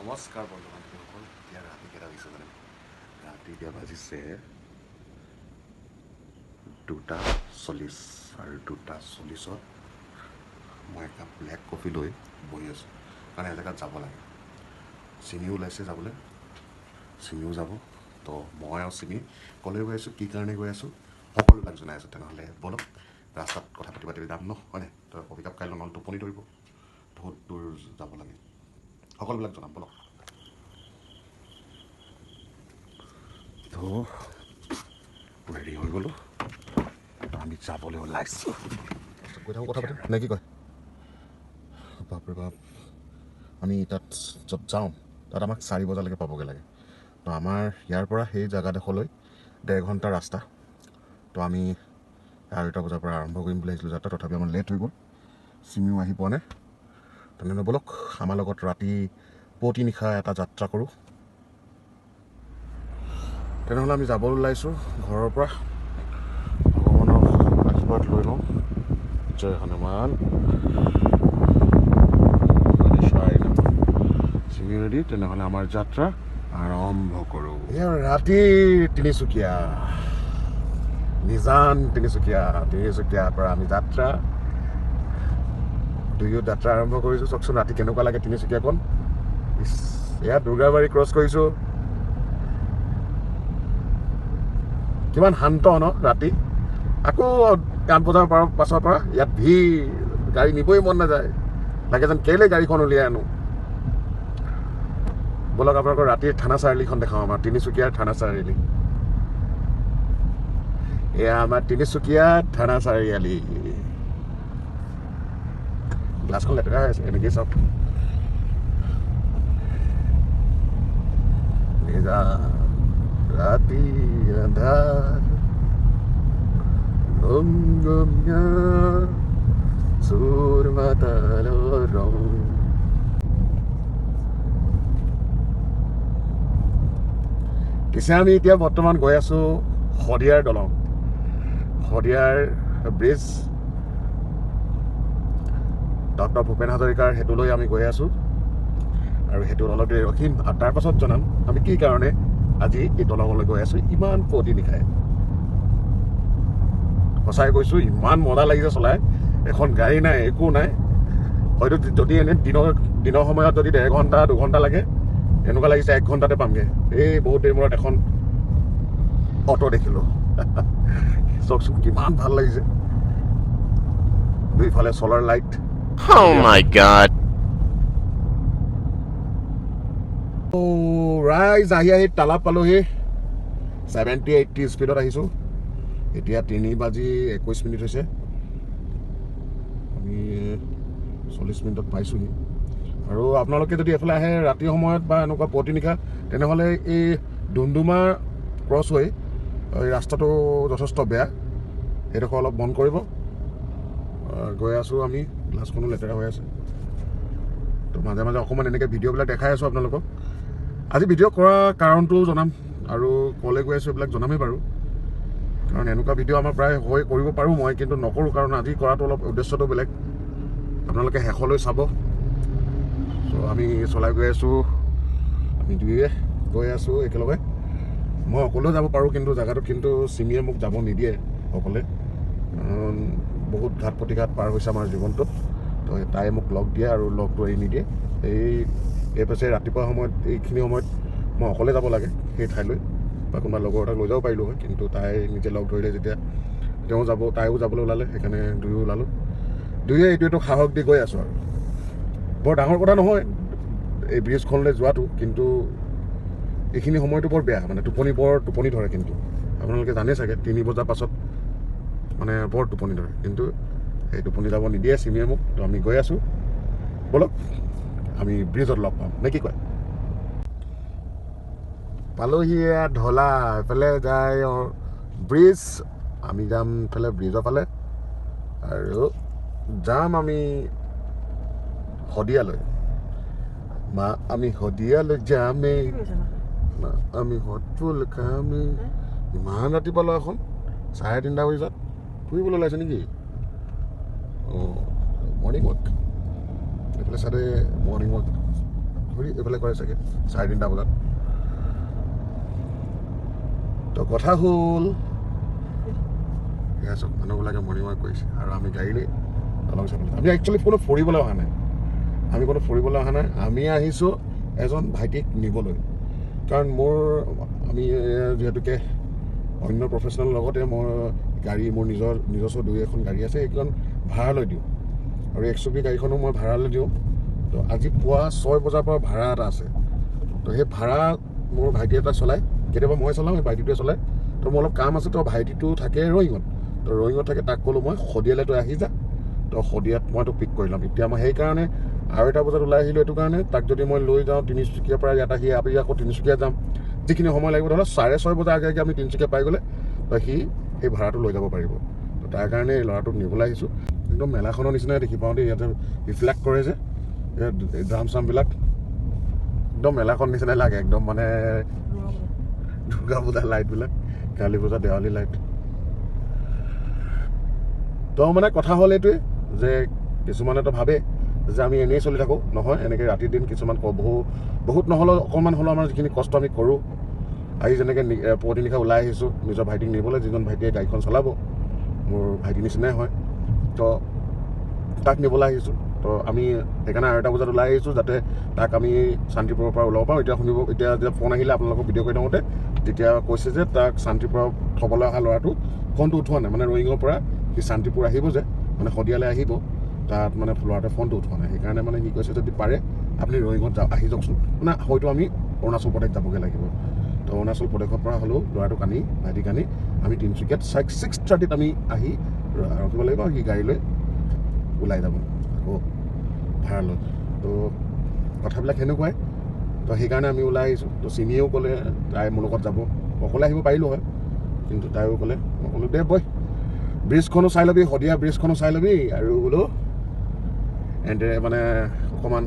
নমস্কাৰ বন্ধু-বান্ধৱীসকল। এতিয়া ৰাতি কেইটা বাজিছে মানে? ৰাতি এতিয়া বাজিছে 2:40 আৰু 2:40ত মই একাপ ব্লেক কফি লৈ বহি আছোঁ, কাৰণ এজেগাত যাব লাগে। চিমিও ওলাইছে যাবলৈ, চিমিও যাব। তো মই আৰু চিমি ক'লৈ গৈ আছোঁ, কি কাৰণে গৈ আছোঁ, সকলোবিলাক জনাই আছোঁ। তেনেহ'লে বলক ৰাস্তাত কথা পাতি যাম ন, হয়নে? তো কফি কাপ কাইলৈ নহ'লে টোপনি ধৰিব, বহুত দূৰ যাব লাগে, সকলোবিলাক জনাম বলক। তো ৰেডি হৈ গ'লোঁ, আমি যাবলৈ ওলাইছোঁ। গৈ থাকোঁ, কথা পাতিম নে কি কয়? বাপৰে বাপ, আমি তাত য'ত যাওঁ তাত আমাক 4 বজালৈকে পাবগৈ লাগে। তো আমাৰ ইয়াৰ পৰা সেই জেগাডোখৰলৈ 1.5 ঘণ্টা ৰাস্তা। তো আমি 2:30 বজাৰ পৰা আৰম্ভ কৰিম বুলি আহিছিলোঁ যাত্ৰা, তথাপি আমাৰ লেট হৈ গ'ল। চিমিও আহি পোৱা নাই। তেনেহ'লে ব'লক আমাৰ লগত ৰাতি পুৱতি নিশা এটা যাত্ৰা কৰোঁ। তেনেহ'লে আমি যাবলৈ ওলাইছোঁ ঘৰৰ পৰা। ভগৱানৰ আশীৰ্বাদ লৈ লওঁ। জয় হনুমান। চিমি ৰেডি, তেনেহ'লে আমাৰ যাত্ৰা আৰম্ভ কৰোঁ। এয়া ৰাতি তিনিচুকীয়া, নিজান তিনিচুকীয়াৰ পৰা আমি যাত্ৰা আৰম্ভ কৰিছোঁ। চাওকচোন ৰাতি কেনেকুৱা লাগে তিনিচুকীয়াখন। এয়া দুৰ্গাবাৰী ক্ৰছ কৰিছোঁ। কিমান শান্ত ন ৰাতি। আকৌ 8 বজাৰ পাছৰ পৰা ইয়াত ভিৰ, গাড়ী নিবই মন নাযায়, লাগে যেন কেলৈ গাড়ীখন উলিয়াই আনো। বলক আপোনালোকৰ ৰাতিৰ থানা চাৰিআলিখন দেখাওঁ, আমাৰ তিনিচুকীয়াৰ থানা চাৰিআলি। এয়া আমাৰ তিনিচুকীয়া থানা চাৰিআলি। গ্লাছখন লেতেৰা হৈ আছে, এনেকেই চাওক। ৰাতি আন্ধাৰ চোৰ মাতালৰ ৰং। পিছে আমি এতিয়া বৰ্তমান গৈ আছোঁ শদিয়াৰ দলং, শদিয়াৰ ব্ৰিজ, ডক্টৰ ভূপেন হাজৰিকাৰ সেতুলৈ আমি গৈ আছোঁ। আৰু সেইটো অলপ দেৰি ৰখিম আৰু তাৰ পাছত জনাম আমি কি কাৰণে আজি এই দলঙলৈ গৈ আছোঁ ইমান পুৱতি নিশাই। সঁচাই কৈছোঁ, ইমান মজা লাগিছে চলাই। এখন গাড়ী নাই, একো নাই। হয়তো যদি এনে দিনৰ সময়ত যদি 1.5 ঘণ্টা 2 ঘণ্টা লাগে, এনেকুৱা লাগিছে 1 ঘণ্টাতে পামগৈ। এই বহুত দেৰি মূৰত এখন অটো দেখিলোঁ। চাওকচোন কিমান ভাল লাগিছে, দুইফালে চলাৰ লাইট। Oh my God. ৰাইজ আহি তালাপ পালোহি। 70-80 স্পীডত আহিছোঁ। এতিয়া 3:21 হৈছে। আমি 40 মিনিটত পাইছোঁহি। আৰু আপোনালোকে যদি এফালে আহে ৰাতি সময়ত বা এনেকুৱা পুৱতি নিশা, তেনেহ'লে এই ডুমডুমা ক্ৰছ হৈ এই ৰাস্তাটো যথেষ্ট বেয়া, সেইডোখৰ অলপ বন্ধ কৰিব। গৈ আছোঁ আমি, গ্লাছখনো লেতেৰা হৈ আছে। তো মাজে মাজে অকণমান এনেকৈ ভিডিঅ'বিলাক দেখাই আছোঁ আপোনালোকক। আজি ভিডিঅ' কৰা কাৰণটোও জনাম, আৰু ক'লৈ গৈ আছোঁ এইবিলাক জনামেই বাৰু। কাৰণ এনেকুৱা ভিডিঅ' আমাৰ প্ৰায় কৰিব পাৰোঁ মই, কিন্তু নকৰোঁ, কাৰণ আজি কৰাটো অলপ উদ্দেশ্যটো বেলেগ। আপোনালোকে শেষলৈ চাব। চ' আমি চলাই গৈ আছোঁ, আমি দুয়ে গৈ আছোঁ একেলগে। মই অকলেও যাব পাৰোঁ, কিন্তু জেগাটোত কিন্তু চিমিয়ে মোক যাব নিদিয়ে অকলে, কাৰণ বহুত ঘাট প্ৰতিঘাত পাৰ হৈছে আমাৰ জীৱনটোত। তো তাই মোক লগ দিয়ে আৰু লগটো এৰি নিদিয়ে। এই পাছে ৰাতিপুৱা সময়ত, এইখিনি সময়ত মই অকলে যাব লাগে সেই ঠাইলৈ, বা কোনোবা লগৰ এটাক লৈ যাব পাৰিলোঁ হয়, কিন্তু তাই নিজে লগ ধৰিলে যেতিয়া, তাইও যাবলৈ ওলালে, সেইকাৰণে দুয়ো ওলালোঁ। দুয়ে এইটোৱেতো সাহস দি গৈ আছোঁ। আৰু বৰ ডাঙৰ কথা নহয় এই ব্ৰিজখনলৈ যোৱাটো, কিন্তু এইখিনি সময়টো বৰ বেয়া, মানে টোপনি ধৰে। কিন্তু আপোনালোকে জানে চাগে 3 বজাৰ পাছত মানে বৰ টোপনি ধৰে, কিন্তু সেই টোপনি যাব নিদিয়ে চিমিয়ে মোক। তো আমি গৈ আছোঁ, ব'লক আমি ব্ৰিজত লগ পাম, নে কি কয়? পালোহি ঢলা, এইফালে যায় ব্ৰিজ। আমি যাম এইফালে ব্ৰিজৰ ফালে, আৰু যাম আমি শদিয়ালৈ। আমি শদিয়ালৈ যামেই, আমি হতফুল খামেই। ইমান ৰাতিপুৱা লয় এখন, 3:30 বজাত ফুৰিবলৈ ওলাইছে নেকি? অঁ, মৰ্ণিং ৱাক। এইফালে চাইডে মৰ্ণিং ৱাক ঘূৰি এইফালে কৰে চাগে 3:30 বজাত। তো কথা হ'ল এয়া চব মানুহবিলাকে মৰ্ণিং ৱাক কৰিছে আৰু আমি গাড়ী লৈ দলং চাবলৈ। আমি একচুৱেলি কোনো ফুৰিবলৈ অহা নাই, আমি আহিছোঁ এজন ভাইটিক নিবলৈ। কাৰণ আমি যিহেতুকে অন্য প্ৰফেচনেলৰ লগতে মোৰ নিজস্ব 2-এখন গাড়ী আছে, সেইখন ভাড়ালৈ দিওঁ আৰু XUV গাড়ীখনো মই ভাড়ালৈ দিওঁ। তো আজি পুৱা 6 বজাৰ পৰা ভাড়া এটা আছে। তো সেই ভাড়া মোৰ ভাইটি এটা চলায়, কেতিয়াবা মই চলাওঁ, সেই ভাইটিটোৱে চলায়। তো মোৰ অলপ কাম আছে, তো ভাইটিটো থাকে ৰয়িঙত, থাকে। তাক ক'লোঁ মই শদিয়ালৈ তই আহি যা, তো শদিয়াত মই তোক পিক কৰি ল'ম। এতিয়া মই সেইকাৰণে 2:30 বজাত ওলাই আহিলোঁ। এইটো কাৰণে তাক যদি মই লৈ যাওঁ তিনিচুকীয়াৰ পৰা ইয়াত আহি আকৌ তিনিচুকীয়া যাম, যিখিনি সময় লাগিব, ধৰক 6:30 বজাৰ আগে আমি তিনিচুকীয়া পাই গ'লে সি সেই ভাড়াটো লৈ যাব পাৰিব। তো তাৰ কাৰণে এই ল'ৰাটোক নিবলৈ আহিছোঁ। একদম মেলাখনৰ নিচিনাই দেখি পাওঁ দেই, ইয়াতে ৰিফ্লেক্ট কৰে যে ড্ৰাম চামবিলাক, একদম মেলাখন নিচিনাই লাগে। একদম মানে দুৰ্গা পূজাৰ লাইটবিলাক, কালী পূজা, দেৱালী লাইট। তো মানে কথা হ'ল এইটোৱে যে কিছুমানেতো ভাবে যে আমি এনেই চলি থাকোঁ। নহয়, এনেকৈ ৰাতি দিন কিছুমান বহুত নহ'লেও অকণমান হ'লেও আমাৰ যিখিনি কষ্ট আমি কৰোঁ। আজি যেনেকৈ পুৱতি নিশা ওলাই আহিছোঁ নিজৰ ভাইটিক নিবলৈ, যিজন ভাইটিয়ে গাড়ীখন চলাব মোৰ ভাইটি নিচিনাই হয়। তো তাক নিবলৈ আহিছোঁ। তো আমি সেইকাৰণে 2:30 বজাত ওলাই আহিছোঁ, যাতে তাক আমি শান্তিপুৰৰ পৰা ওলাব পাৰোঁ। এতিয়া যেতিয়া ফোন আহিলে আপোনালোকক ভিডিঅ' কৰি থাকোঁতে তেতিয়া কৈছে যে তাক শান্তিপুৰৰ থ'বলৈ অহা ল'ৰাটো ফোনটো উঠোৱা নাই, মানে ৰয়িঙৰ পৰা সি শান্তিপুৰ আহিব যে, মানে শদিয়ালৈ আহিব, তাত মানে ল'ৰাটোৱে ফোনটো উঠোৱা নাই। সেইকাৰণে মানে সি কৈছে যদি পাৰে আপুনি ৰয়িঙত আহি যাওকচোন, মানে হয়তো আমি অৰুণাচল প্ৰদেশ যাবগৈ লাগিব। তো অৰুণাচল প্ৰদেশৰ পৰা হ'লেও ল'ৰাটোক আনি, ভাইটিক আনি আমি তিনিচুকীয়াত 6:30ত আমি আহি ৰখিব লাগিব। সি গাড়ী লৈ ওলাই যাব আকৌ ভাড়ালৈ। তো কথাবিলাক সেনেকুৱাই। তো সেইকাৰণে আমি ওলাই আহিছোঁ। তো চিমিয়েও ক'লে তাই মোৰ লগত যাব, অকলে আহিব পাৰিলোঁ হয়, কিন্তু তাইও ক'লে, মই ক'লোঁ দে বই, ব্ৰিজখনো চাই ল'বি, শদিয়া ব্ৰিজখনো চাই ল'বি, আৰু বোলো এনেদৰে মানে অকণমান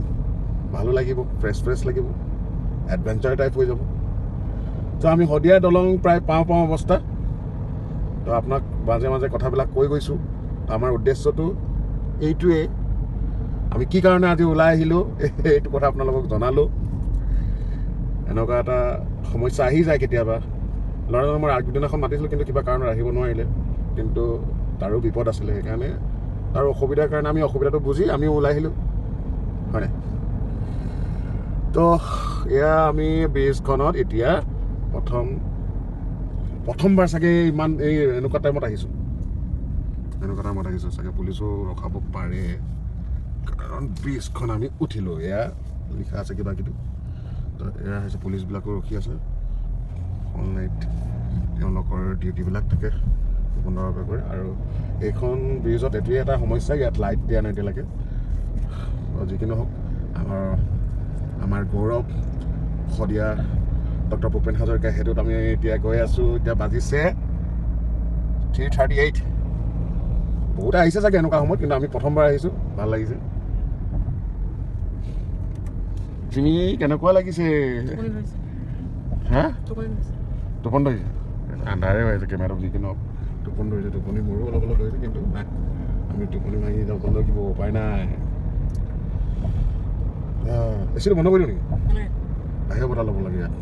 ভালো লাগিব, ফ্ৰেছ লাগিব, এডভেঞ্চাৰ টাইপ হৈ যাব। তো আমি শদিয়া দলং প্ৰায় পাওঁ অৱস্থা। তো আপোনাক মাজে মাজে কথাবিলাক কৈ গৈছোঁ। আমাৰ উদ্দেশ্যটো এইটোৱেই, আমি কি কাৰণে আজি ওলাই আহিলোঁ এইটো কথা আপোনালোকক জনালোঁ। এনেকুৱা এটা সমস্যা আহি যায় কেতিয়াবা। ল'ৰাজনক মই আগদিনাখন মাতিছিলোঁ, কিন্তু কিবা কাৰণত আহিব নোৱাৰিলে, কিন্তু তাৰো বিপদ আছিলে। সেইকাৰণে তাৰ অসুবিধাৰ কাৰণে আমি অসুবিধাটো বুজি আমিও ওলাই আহিলোঁ, হয়নে? তো এয়া আমি ব্ৰিজখনত এতিয়া প্ৰথমবাৰ চাগে এনেকুৱা টাইমত আহিছোঁ চাগে। পুলিচো ৰখাব পাৰে, কাৰণ ব্ৰিজখন আমি উঠিলোঁ। এয়া লিখা আছে কিবা কিবি। তো এয়া হৈছে পুলিচবিলাকো ৰখি আছে, অল নাইট তেওঁলোকৰ ডিউটিবিলাক থাকে সুন্দৰভাৱে কৰে। আৰু এইখন ব্ৰিজত এইটোৱে এটা সমস্যা, ইয়াত লাইট দিয়া নাই এতিয়ালৈকে। যি কি নহওক, আমাৰ গৌৰৱ শদিয়া ডক্টৰ ভূপেন হাজৰিকা সেইটোত আমি এতিয়া গৈ আছোঁ। এতিয়া বাজিছে 3:38। বহুতে আহিছে চাগে এনেকুৱা সময়ত, কিন্তু আমি প্ৰথমবাৰ আহিছোঁ, ভাল লাগিছে। তুমি কেনেকুৱা লাগিছে? হা, টোপনি ধৰিছে? আন্ধাৰে হৈ আছে কেমেৰাটো, যি কি নহওক টোপনি ধৰিছে। টোপনি মোৰো অলপ ধৰিছে, কিন্তু নাই, আমি টোপনি ভাঙি যাব লাগিব, উপায় নাই। এচিটো বন্ধ কৰিলোঁ নেকি? বাহিৰৰ বতাহ ল'ব লাগে ইয়াত।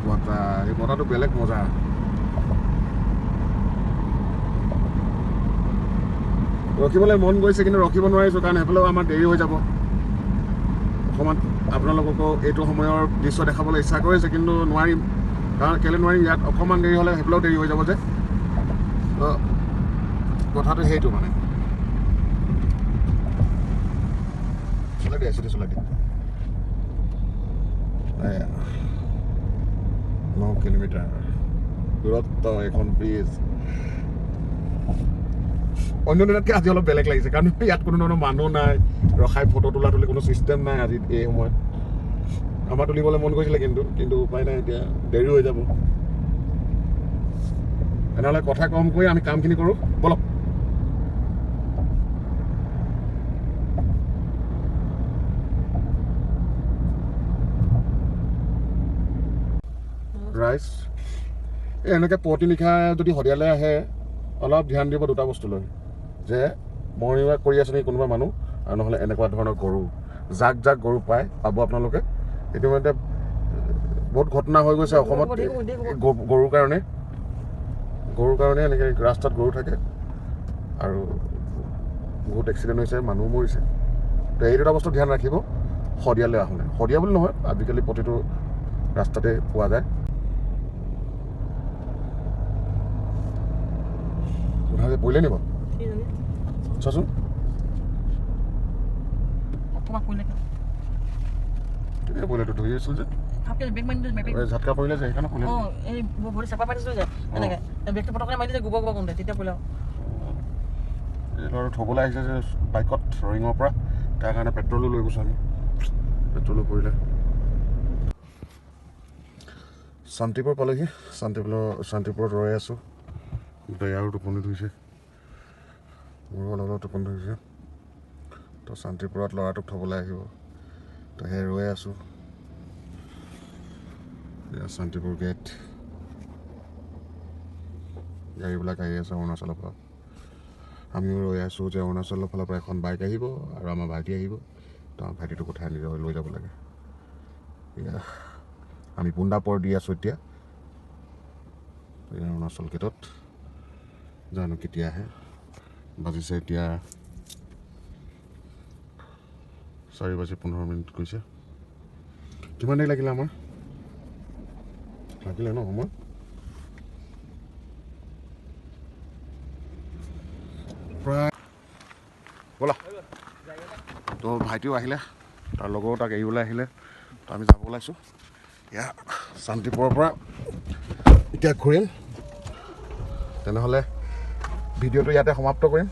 বতাহ এই বতাহটো বেলেগ মজা। ৰখিবলৈ মন গৈছে, কিন্তু ৰখিব নোৱাৰিছোঁ, কাৰণ সেইফালেও আমাৰ দেৰি হৈ যাব। অকণমান আপোনালোককো এইটো সময়ৰ দৃশ্য দেখাবলৈ ইচ্ছা কৰিছে, কিন্তু নোৱাৰিম। কাৰণ কেলৈ নোৱাৰিম, ইয়াত অকণমান দেৰি হ'লে সেইফালেও দেৰি হৈ যাব যে। তো কথাটো সেইটো মানে। চলাই দিয়া, চিটি চলাই দিয়া। 9 কিলোমিটাৰ দূৰত্ব এখন ব্ৰিজ। অন্য দিনতকৈ আজি অলপ বেলেগ লাগিছে, কাৰণ ইয়াত কোনো ধৰণৰ মানুহ নাই, ৰখাই ফটো তোলা কোনো ছিষ্টেম নাই আজি এই সময়ত। আমাৰ তুলিবলৈ মন গৈছিলে, কিন্তু উপায় নাই, এতিয়া দেৰি হৈ যাব। তেনেহ'লে কথা কম কৰি আমি কামখিনি কৰোঁ, বলক। ৰাইজ এই এনেকৈ পুৱতি নিশা যদি শদিয়ালৈ আহে অলপ ধ্যান দিব দুটা বস্তু লৈ যে মৰ্ণিং ৱাক কৰি আছে নেকি কোনোবা মানুহ আৰু নহ'লে এনেকুৱা ধৰণৰ গৰু জাক জাক গৰু পায় পাব আপোনালোকে ইতিমধ্যে বহুত ঘটনা হৈ গৈছে অসমত গৰুৰ কাৰণে এনেকৈ ৰাস্তাত গৰু থাকে আৰু বহুত এক্সিডেণ্ট হৈছে মানুহ মৰিছে তো এই দুটা বস্তু ধ্যান ৰাখিব শদিয়ালৈ আহোঁতে শদিয়া বুলি নহয় আজিকালি প্ৰতিটো ৰাস্তাতে পোৱা যায় পৰিলে নিব চাচোন পৰিলেতো ধৰি আছিল যে ঝাটকা পৰিলে যে সেইকাৰণে ল'ৰা থ'বলৈ আহিছে যে বাইকত ৰয়িঙৰ পৰা তাৰ কাৰণে পেট্ৰলো লৈ গৈছোঁ আমি পেট্ৰলো পৰিলে শান্তিপুৰ পালেহি শান্তিপুৰত ৰৈ আছোঁ বেয়াৰো টোপনি ধৰিছে মোৰো অলপ অলপ টোপনি ধৰিছে তো শান্তিপুৰত ল'ৰাটোক থ'বলৈ আহিব তো সেই ৰৈ আছোঁ এয়া শান্তিপুৰ গেট গাড়ীবিলাক আহি আছে অৰুণাচলৰ পৰা আমিও ৰৈ আছোঁ যে অৰুণাচলৰ ফালৰ পৰা এখন বাইক আহিব আৰু আমাৰ ভাইটি আহিব তো আমাৰ ভাইটিটোক উঠাই লৈ যাব লাগে এয়া আমি বুন্দাপৰ দি আছোঁ এতিয়া অৰুণাচল গেটত জানো কেতিয়া আহে বাজিছে এতিয়া 4:15 কৈছে কিমান দেৰি লাগিলে আমাৰ লাগিলে ন সময় প্ৰায় ব'লা তো ভাইটিও আহিলে তাৰ লগৰো তাক এৰিবলৈ আহিলে তো আমি যাব ওলাইছোঁ এয়া শান্তিপুৰৰ পৰা এতিয়া ঘূৰিম তেনেহ'লে ভিডিঅ'টো ইয়াতে সমাপ্ত কৰিম